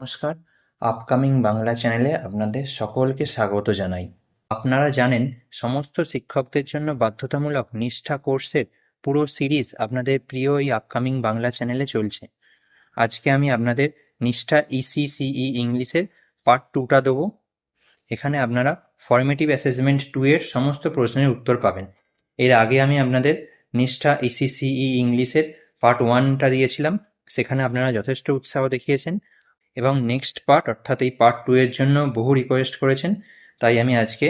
নমস্কার, আপকামিং বাংলা চ্যানেলে আপনাদের সকলকে স্বাগত জানাই। আপনারা জানেন সমস্ত শিক্ষকদের জন্য বাধ্যতামূলক নিষ্ঠা কোর্সের পুরো সিরিজ আপনাদের প্রিয় এই আপকামিং বাংলা চ্যানেলে চলছে। আজকে আমি আপনাদের নিষ্ঠা ইসিসিই ইংলিশের পার্ট 2টা দেবো। এখানে আপনারা ফর্মেটিভ অ্যাসেসমেন্ট 2 এর সমস্ত প্রশ্নের উত্তর পাবেন। এর আগে আমি আপনাদের নিষ্ঠা ইসিসিই ইংলিশের পার্ট 1টা দিয়েছিলাম, সেখানে আপনারা যথেষ্ট উৎসাহ দেখিয়েছেন এবং নেক্সট পার্ট অর্থাৎ এই পার্ট 2 এর জন্য বহু রিকোয়েস্ট করেছেন, তাই আমি আজকে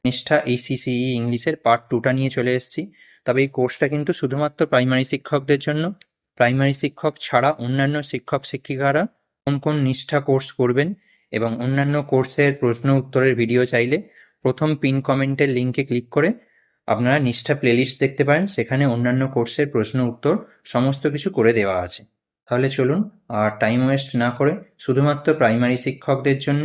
নিষ্ঠা ইসিসিই ইংলিশের পার্ট 2টা নিয়ে চলে এসেছি। তবে এই কোর্সটা কিন্তু শুধুমাত্র প্রাইমারি শিক্ষকদের জন্য। প্রাইমারি শিক্ষক ছাড়া অন্যান্য শিক্ষক শিক্ষিকারা কোন কোন নিষ্ঠা কোর্স করবেন এবং অন্যান্য কোর্সের প্রশ্ন উত্তরের ভিডিও চাইলে প্রথম পিন কমেন্টের লিঙ্কে ক্লিক করে আপনারা নিষ্ঠা প্লেলিস্ট দেখতে পারেন, সেখানে অন্যান্য কোর্সের প্রশ্ন উত্তর সমস্ত কিছু করে দেওয়া আছে। তাহলে চলুন আর টাইম ওয়েস্ট না করে শুধুমাত্র প্রাইমারি শিক্ষকদের জন্য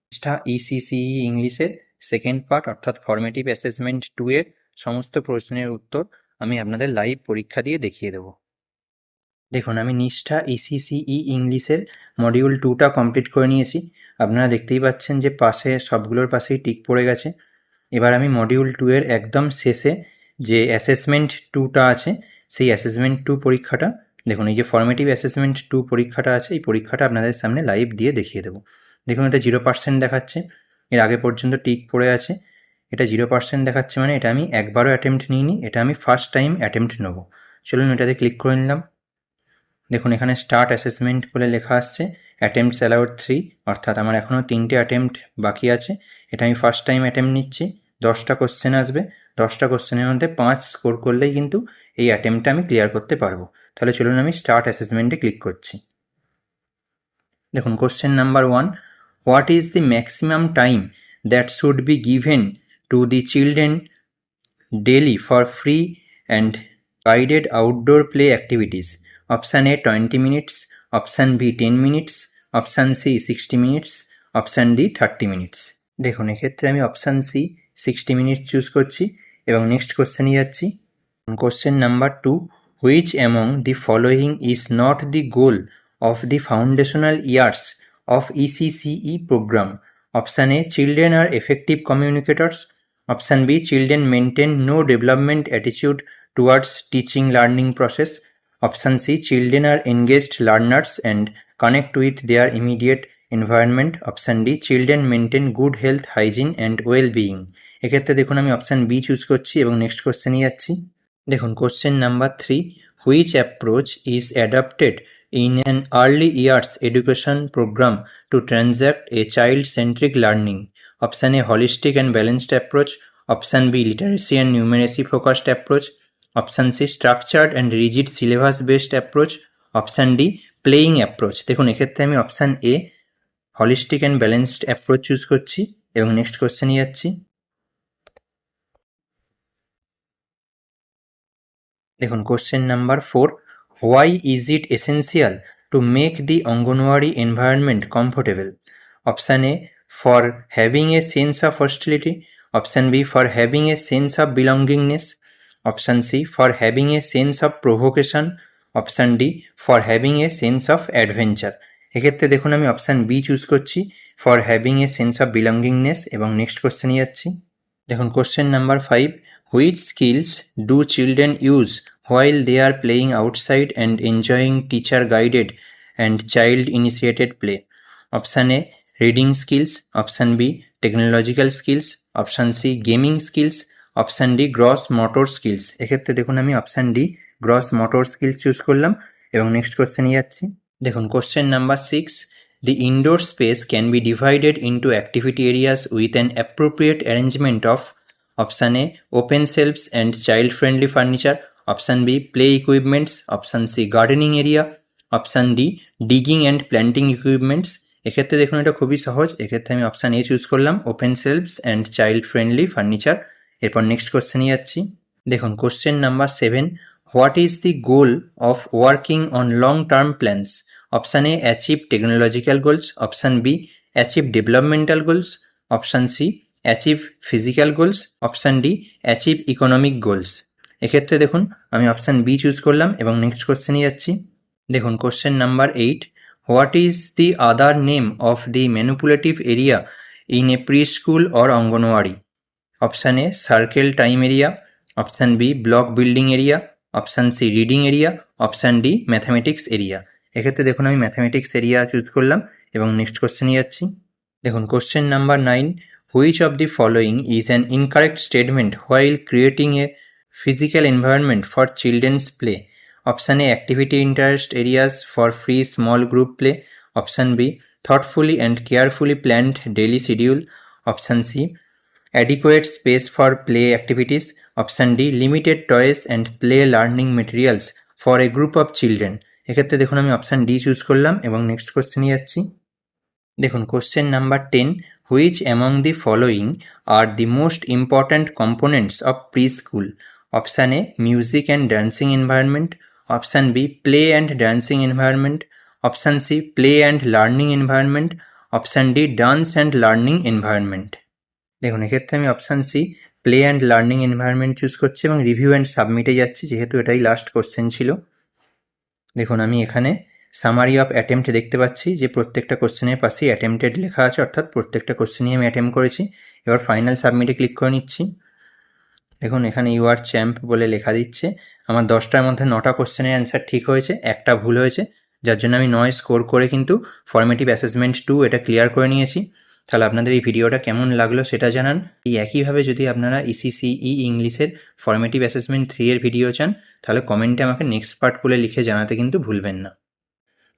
নিষ্ঠা ইসিসিই ইংলিশের সেকেন্ড পার্ট অর্থাৎ ফর্মেটিভ অ্যাসেসমেন্ট 2 এর সমস্ত প্রশ্নের উত্তর আমি আপনাদের লাইভ পরীক্ষা দিয়ে দেখিয়ে দেবো। দেখুন, আমি নিষ্ঠা ইসিসিই ইংলিশের মডিউল 2টা কমপ্লিট করে নিয়েছি। আপনারা দেখতেই পাচ্ছেন যে পাশে সবগুলোর পাশেই টিক পড়ে গেছে। এবার আমি মডিউল 2 এর একদম শেষে যে অ্যাসেসমেন্ট 2টা আছে সেই অ্যাসেসমেন্ট 2 পরীক্ষাটা, দেখুন এই যে ফর্মেটিভ অ্যাসেসমেন্ট 2 পরীক্ষাটা আছে, এই পরীক্ষাটা আপনাদের সামনে লাইভ দিয়ে দেখিয়ে দেবো। দেখুন, এটা 0% দেখাচ্ছে, এর আগে পর্যন্ত টিক পড়ে আছে। এটা 0% দেখাচ্ছে মানে এটা আমি একবারও অ্যাটেম্প্ট নিইনি, এটা আমি ফার্স্ট টাইম অ্যাটেম্প্ট নেবো। চলুন এটাতে ক্লিক করে নিলাম। দেখুন এখানে স্টার্ট অ্যাসেসমেন্ট বলে লেখা আসছে, অ্যাটেম্পটস অ্যালাউড 3, অর্থাৎ আমার এখনও 3টে অ্যাটেম্প্ট বাকি আছে। এটা আমি ফার্স্ট টাইম অ্যাটেম্প্ট নিচ্ছি। 10টা কোশ্চেন আসবে, 10টা কোশ্চেনের মধ্যে 5 স্কোর করলেই কিন্তু এই অ্যাটেম্প্টটা আমি ক্লিয়ার করতে পারবো। তাহলে চলুন আমি স্টার্ট অ্যাসেসমেন্টে ক্লিক করছি। দেখুন question number 1, what is the maximum time that should be given to the children daily for free and guided outdoor play activities? Option A 20 minutes, option B 10 minutes, option C 60 minutes, option D 30 minutes. দেখুন এক্ষেত্রে আমি option C 60 minute choose করছি এবং next কোশ্চেনে যাচ্ছি। Question number 2, which among the following is not the goal of the foundational years of ECCE programme? Option A, children are effective communicators, option B, children maintain no development attitude towards teaching learning process, option C, children are engaged learners and connect with their immediate environment, option D, children maintain good health, hygiene and well being. এক্ষেত্রে দেখুন আমি option B choose করছি এবং next কোশ্চেনে যাচ্ছি। দেখুন question number 3, which approach is adapted in an early years education programme to transact a child centric learning? Option A, holistic and balanced approach, option B, literacy and numeracy focused approach, option C, structured and rigid syllabus based approach, option D, playing approach. দেখুন এক্ষেত্রে আমি option A, holistic and balanced approach choose করছি এবং next কোশ্চেনে যাচ্ছি। দেখুন question number 4, why is it essential to make the anganwadi environment comfortable? Option A, for having a sense of hostility, option B, for having a sense of belongingness, option C, for having a sense of provocation, option D, for having a sense of adventure. এক্ষেত্রে দেখুন আমি option B choose করছি, for having a sense of belongingness, এবং next কোশ্চেনে যাচ্ছি। দেখুন question number 5, which skills do children use while they are playing outside and enjoying teacher guided and child initiated play? Option A, reading skills, option B, technological skills, option C, gaming skills, option D, gross motor skills। এক্ষেত্রে দেখুন আমি option D, gross motor skills choose করলাম এবং next কোশ্চেনে যাচ্ছি। দেখুন question number 6, the indoor space can be divided into activity areas with an appropriate arrangement of option A, open shelves and child friendly furniture, option B, play equipments, option C, gardening area, option D, digging and planting equipments. এক্ষেত্রে দেখুন এটা খুবই সহজ, এক্ষেত্রে আমি option A choose করলাম, open shelves and child friendly furniture. এরপর next কোশ্চেনে যাচ্ছি। দেখুন question number 7, what is the goal of working on long term plans? Option A, achieve technological goals, option B, achieve developmental goals, option C, achieve physical goals, option D, achieve economic goals. এক্ষেত্রে দেখুন আমি option B choose করলাম এবং next কোশ্চেনে যাচ্ছি। দেখুন question number 8, What is the other name of the manipulative area in a preschool or Anganwadi? Option A, circle time area. Option B, block building area. Option C, reading area. Option D, mathematics area. এক্ষেত্রে দেখুন আমি mathematics area choose করলাম এবং next কোশ্চেনে যাচ্ছি। দেখুন question number 9, which of the following is an incorrect statement while creating a physical environment for children's play? Option A, activity interest areas for free small group play. Option B, thoughtfully and carefully planned daily schedule. Option C, adequate space for play activities. Option D, limited toys and play learning materials for a group of children. এক্ষেত্রে দেখুন আমি option D choose করলাম এবং next কোশ্চেনে যাচ্ছি। দেখুন question number 10, which among the following are the most important components of preschool? Option A, music and dancing environment. Option B, play and dancing environment. Option C, play and learning environment. Option D, dance and learning environment. দেখুন এক্ষেত্রে আমি option C, play and learning environment choose করছি এবং review and সাবমিটে যাচ্ছি, যেহেতু এটাই last question ছিল। দেখুন আমি এখানে সামারি অফ অ্যাটেম্প্ট দেখতে পাচ্ছি যে প্রত্যেকটা কোশ্চেনের পাশেই অ্যাটেম্পটেড লেখা আছে, অর্থাৎ প্রত্যেকটা কোশ্চেনই আমি অ্যাটেম্প করেছি। এবার ফাইনাল সাবমিটে ক্লিক করে নিচ্ছি। দেখুন এখানে ইউ আর চ্যাম্প বলে লেখা দিচ্ছে। আমার 10টার মধ্যে 9টা কোশ্চেনের অ্যান্সার ঠিক হয়েছে, একটা ভুল হয়েছে, যার জন্য আমি 9 স্কোর করে কিন্তু ফর্মেটিভ অ্যাসেসমেন্ট 2 এটা ক্লিয়ার করে নিয়েছি। তাহলে আপনাদের এই ভিডিওটা কেমন লাগলো সেটা জানান। এই একইভাবে যদি আপনারা ইসিসিই ইংলিশের ফর্মেটিভ অ্যাসেসমেন্ট 3 এর ভিডিও চান, তাহলে কমেন্টে আমাকে নেক্সট পার্ট বলে লিখে জানাতে কিন্তু ভুলবেন না।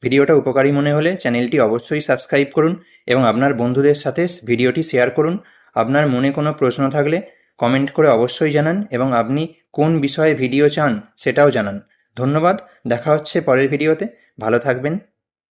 ভিডিওটা উপকারী মনে হলে চ্যানেলটি অবশ্যই সাবস্ক্রাইব করুন এবং আপনার বন্ধুদের সাথে ভিডিওটি শেয়ার করুন। আপনার মনে কোনো প্রশ্ন থাকলে কমেন্ট করে অবশ্যই জানান এবং আপনি কোন বিষয়ে ভিডিও চান সেটাও জানান। ধন্যবাদ, দেখা হচ্ছে পরের ভিডিওতে। ভালো থাকবেন।